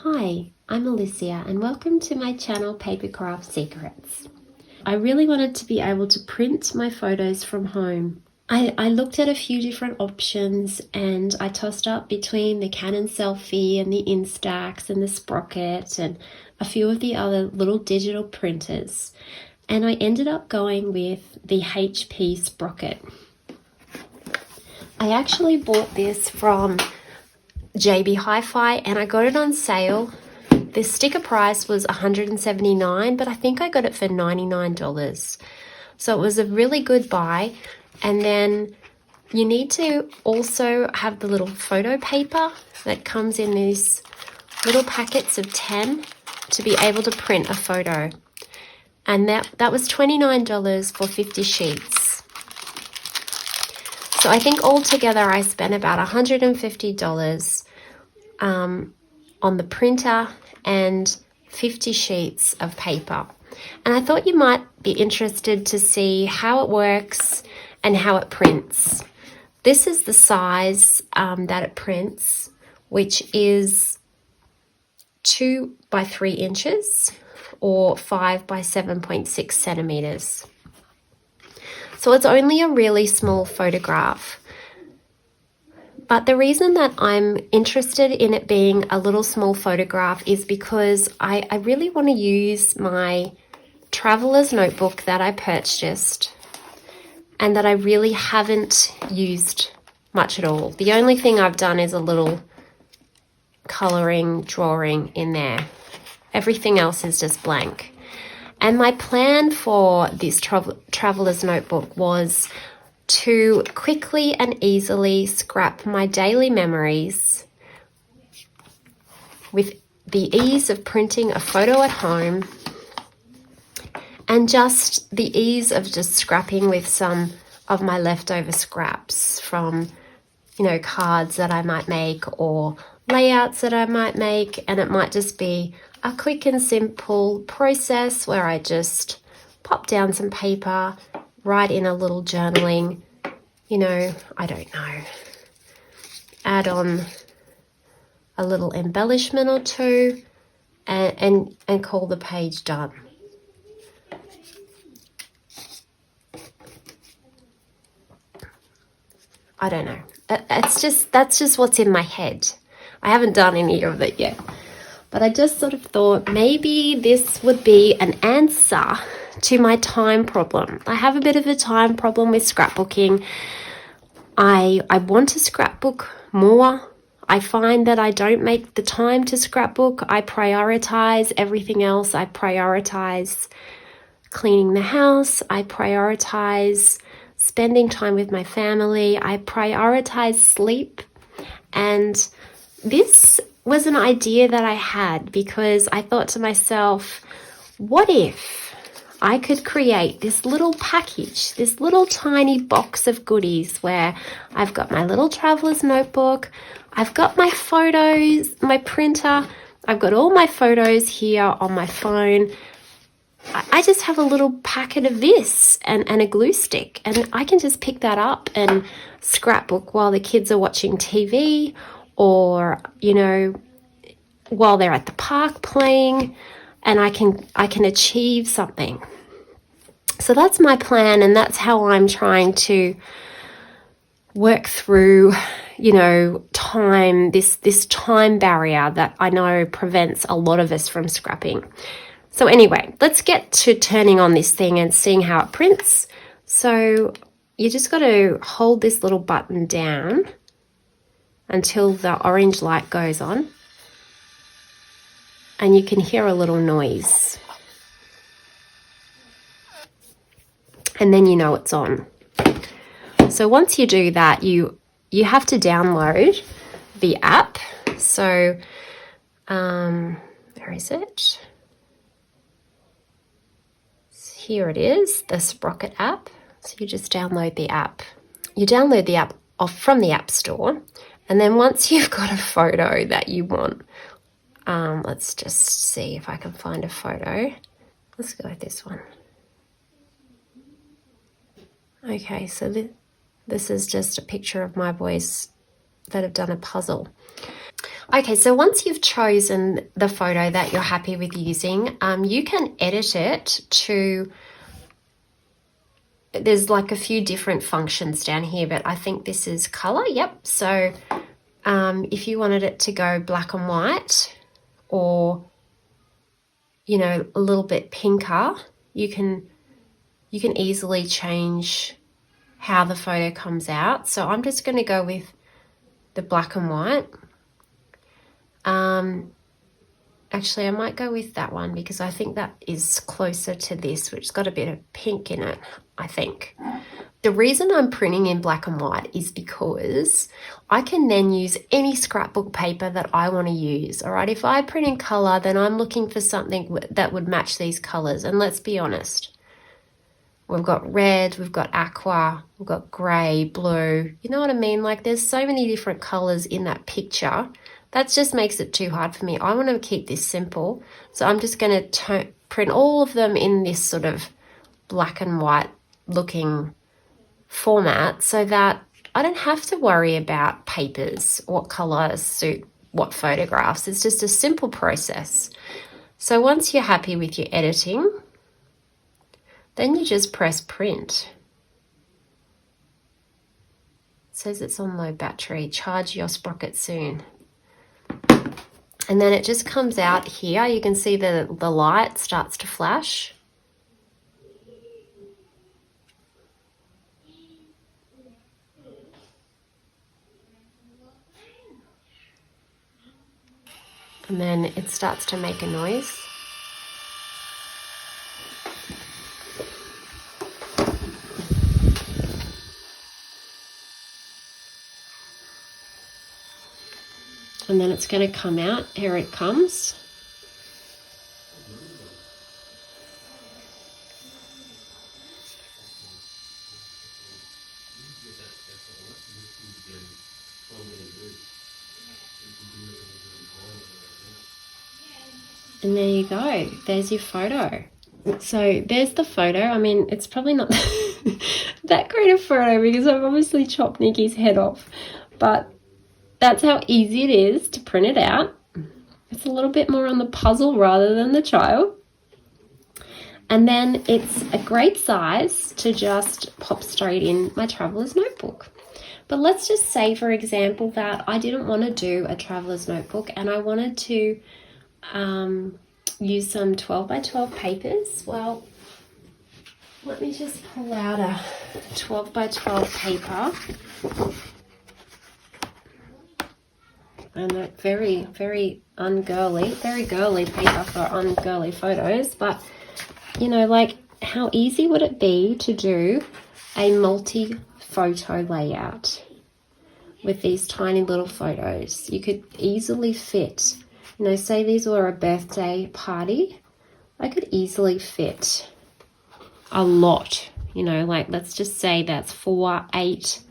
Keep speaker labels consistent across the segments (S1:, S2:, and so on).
S1: Hi, I'm Alicia and welcome to my channel Papercraft Secrets. I really wanted to be able to print my photos from home. I looked at a few different options and I tossed up between the Canon Selphy and the Instax and the Sprocket and a few of the other little digital printers. And I ended up going with the HP Sprocket. I actually bought this from JB Hi-Fi and I got it on sale. The sticker price was $179, but I think I got it for $99. So it was a really good buy. And then you need to also have the little photo paper that comes in these little packets of 10 to be able to print a photo. And that was $29 for 50 sheets. So I think altogether I spent about $150 on the printer and 50 sheets of paper. And I thought you might be interested to see how it works and how it prints. This is the size that it prints, which is 2 by 3 inches or 5 by 7.6 centimeters. So it's only a really small photograph. But the reason that I'm interested in it being a little small photograph is because I really want to use my traveler's notebook that I purchased and that I really haven't used much at all. The only thing I've done is a little coloring, drawing in there. Everything else is just blank. And my plan for this traveler's notebook was to quickly and easily scrap my daily memories with the ease of printing a photo at home and just the ease of just scrapping with some of my leftover scraps from, cards that I might make or layouts that I might make. And it might just be a quick and simple process where I just pop down some paper, write in a little journaling, I don't know, add on a little embellishment or two and call the page done. I don't know. That's just what's in my head. I haven't done any of it yet. But I just sort of thought maybe this would be an answer to my time problem. I have a bit of a time problem with scrapbooking. I want to scrapbook more. I find that I don't make the time to scrapbook. I prioritize everything else. I prioritize cleaning the house. I prioritize spending time with my family. I prioritize sleep. And this was an idea that I had because I thought to myself, what if I could create this little package, this little tiny box of goodies where I've got my little traveler's notebook, I've got my photos, my printer, I've got all my photos here on my phone. I just have a little packet of this and a glue stick, and I can just pick that up and scrapbook while the kids are watching TV or, while they're at the park playing, and I can achieve something. So that's my plan, and that's how I'm trying to work through, time, this time barrier that I know prevents a lot of us from scrapping. So anyway, let's get to turning on this thing and seeing how it prints. So you just got to hold this little button down until the orange light goes on. And you can hear a little noise. And then you know it's on. So once you do that, you have to download the app. So where is it? Here it is, the Sprocket app. So you just download the app. You download the app off from the App Store. And then once you've got a photo that you want, let's just see if I can find a photo. Let's go with this one. Okay, so this is just a picture of my boys that have done a puzzle. Okay, so once you've chosen the photo that you're happy with using, you can edit it to, there's like a few different functions down here, but I think this is color. Yep. So if you wanted it to go black and white, or, you know, a little bit pinker, you can easily change how the photo comes out. So I'm just going to go with the black and white. Actually, I might go with that one because I think that is closer to this, which has got a bit of pink in it, I think. The reason I'm printing in black and white is because I can then use any scrapbook paper that I want to use. All right, if I print in color, then I'm looking for something that would match these colors. And let's be honest, we've got red, we've got aqua, we've got gray, blue. You know what I mean? Like there's so many different colors in that picture. That just makes it too hard for me. I want to keep this simple. So I'm just going to print all of them in this sort of black and white looking format so that I don't have to worry about papers, what colors suit what photographs. It's just a simple process. So once you're happy with your editing, then you just press print. It says it's on low battery. Charge your sprocket soon. And then it just comes out here. You can see the light starts to flash. And then it starts to make a noise. And then it's going to come out. Here it comes. And there you go. There's your photo. So there's the photo. I mean, it's probably not that great a photo because I've obviously chopped Nikki's head off. But that's how easy it is to print it out. It's a little bit more on the puzzle rather than the child. And then it's a great size to just pop straight in my traveler's notebook. But let's just say, for example, that I didn't want to do a traveler's notebook and I wanted to use some 12 by 12 papers. Well, let me just pull out a 12 by 12 paper. And a very, very ungirly, very girly paper for ungirly photos. But, you know, like how easy would it be to do a multi-photo layout with these tiny little photos? You could easily fit, you know, say these were a birthday party. I could easily fit a lot, you know, like let's just say that's 4, 8,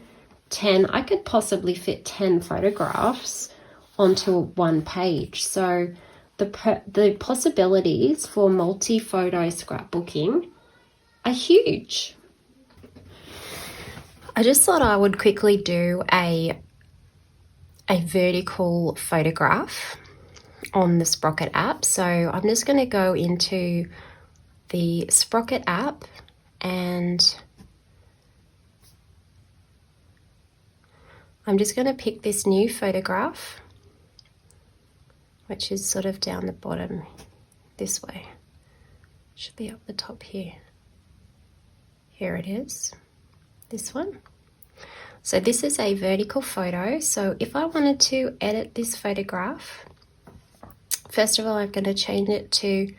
S1: 10. I could possibly fit 10 photographs onto one page. So the possibilities for multi-photo scrapbooking are huge. I just thought I would quickly do a vertical photograph on the Sprocket app. So I'm just going to go into the Sprocket app and I'm just going to pick this new photograph, which is sort of down the bottom this way. Should be up the top here. Here it is, this one. So this is a vertical photo. So if I wanted to edit this photograph, first of all, I'm going to change it to,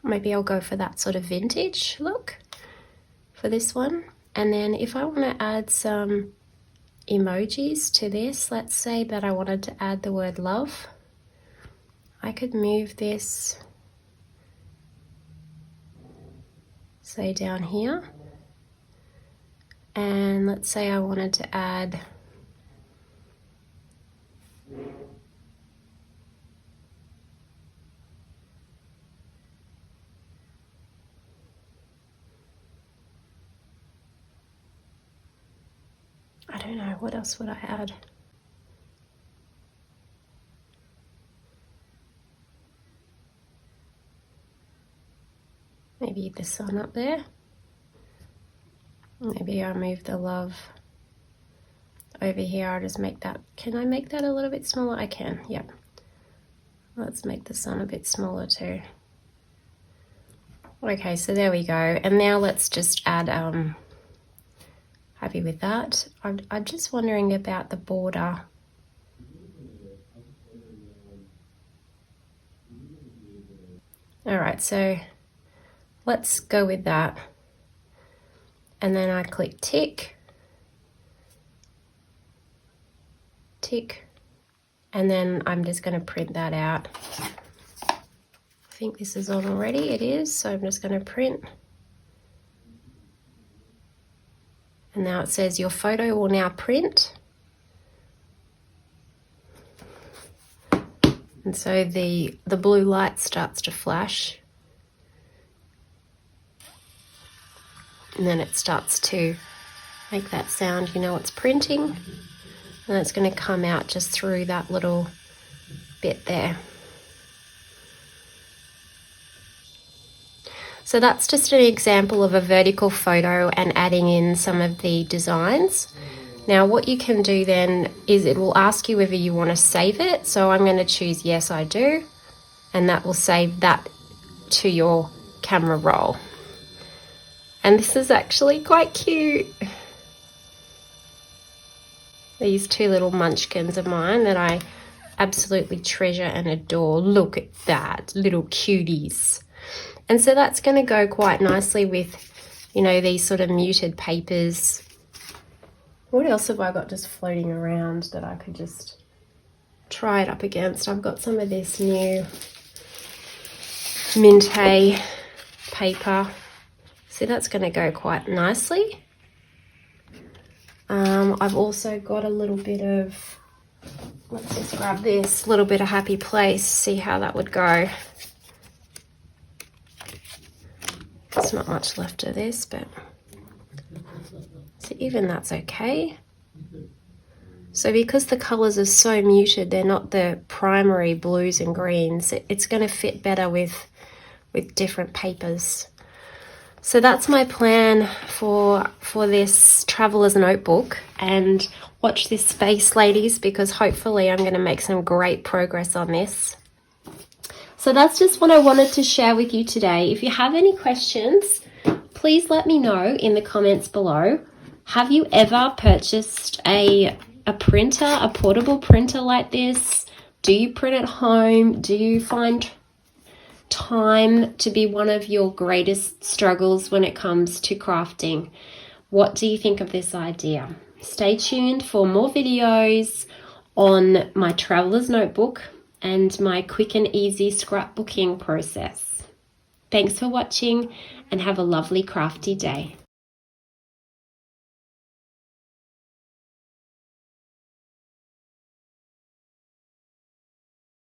S1: maybe I'll go for that sort of vintage look for this one. And then if I want to add some emojis to this, let's say that I wanted to add the word love, I could move this, say down here, and let's say I wanted to add don't know, what else would I add? Maybe the sun up there. Maybe I'll move the love over here. I'll just make that, can I make that a little bit smaller? I can, yep. Let's make the sun a bit smaller too. Okay, so there we go. And now let's just add, happy with that. I'm just wondering about the border. All right, so let's go with that. And then I click tick, tick, and then I'm just going to print that out. I think this is on already. It is, so I'm just going to print. And now it says your photo will now print. And so the blue light starts to flash. And then it starts to make that sound, you know it's printing. And it's going to come out just through that little bit there. So that's just an example of a vertical photo and adding in some of the designs. Now what you can do then is it will ask you whether you want to save it. So I'm going to choose yes, I do. And that will save that to your camera roll. And this is actually quite cute. These two little munchkins of mine that I absolutely treasure and adore. Look at that, little cuties. And so that's going to go quite nicely with, you know, these sort of muted papers. What else have I got just floating around that I could just try it up against? I've got some of this new Minte paper. See, that's going to go quite nicely. I've also got a little bit of, let's just grab this, little bit of Happy Place, see how that would go. There's not much left of this, but so even that's okay. So because the colours are so muted, they're not the primary blues and greens, it's going to fit better with different papers. So that's my plan for this Traveler's Notebook, and watch this space, ladies, because hopefully I'm going to make some great progress on this. So that's just what I wanted to share with you today. If you have any questions, please let me know in the comments below. Have you ever purchased a printer, a portable printer like this? Do you print at home? Do you find time to be one of your greatest struggles when it comes to crafting? What do you think of this idea? Stay tuned for more videos on my Traveler's Notebook and my quick and easy scrapbooking process. Thanks for watching and have a lovely crafty day.